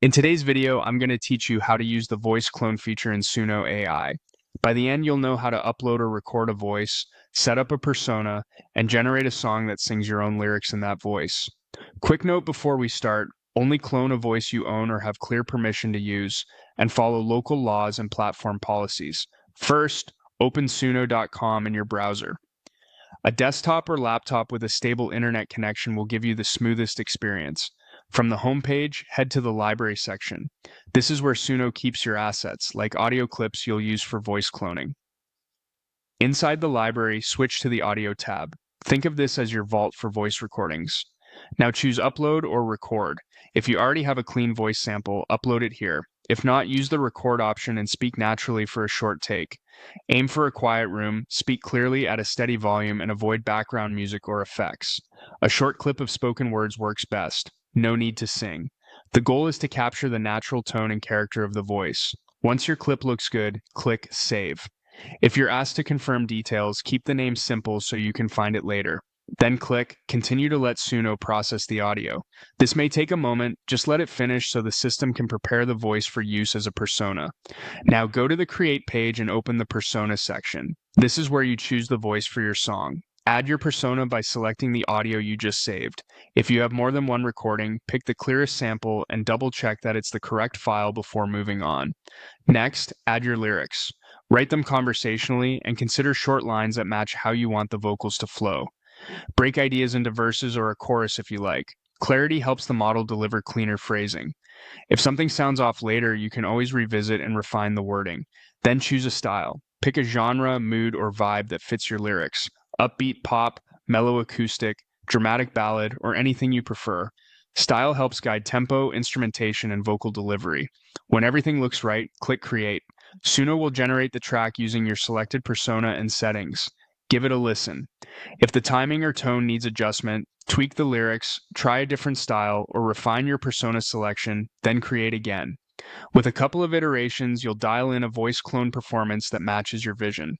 In today's video, I'm going to teach you how to use the voice clone feature in Suno AI. By the end, you'll know how to upload or record a voice, set up a persona, and generate a song that sings your own lyrics in that voice. Quick note before we start, only clone a voice you own or have clear permission to use, and follow local laws and platform policies. First, open suno.com in your browser. A desktop or laptop with a stable internet connection will give you the smoothest experience. From the home page, head to the library section. This is where Suno keeps your assets, like audio clips you'll use for voice cloning. Inside the library, switch to the audio tab. Think of this as your vault for voice recordings. Now choose upload or record. If you already have a clean voice sample, upload it here. If not, use the record option and speak naturally for a short take. Aim for a quiet room, speak clearly at a steady volume, and avoid background music or effects. A short clip of spoken words works best. No need to sing. The goal is to capture the natural tone and character of the voice. Once your clip looks good, click Save. If you're asked to confirm details, keep the name simple so you can find it later. Then click Continue to let Suno process the audio. This may take a moment, just let it finish so the system can prepare the voice for use as a persona. Now go to the Create page and open the Persona section. This is where you choose the voice for your song. Add your persona by selecting the audio you just saved. If you have more than one recording, pick the clearest sample and double check that it's the correct file before moving on. Next, add your lyrics. Write them conversationally and consider short lines that match how you want the vocals to flow. Break ideas into verses or a chorus if you like. Clarity helps the model deliver cleaner phrasing. If something sounds off later, you can always revisit and refine the wording. Then choose a style. Pick a genre, mood, or vibe that fits your lyrics. Upbeat pop, mellow acoustic, dramatic ballad, or anything you prefer. Style helps guide tempo, instrumentation, and vocal delivery. When everything looks right, click Create. Suno will generate the track using your selected persona and settings. Give it a listen. If the timing or tone needs adjustment, tweak the lyrics, try a different style, or refine your persona selection, then create again. With a couple of iterations, you'll dial in a voice clone performance that matches your vision.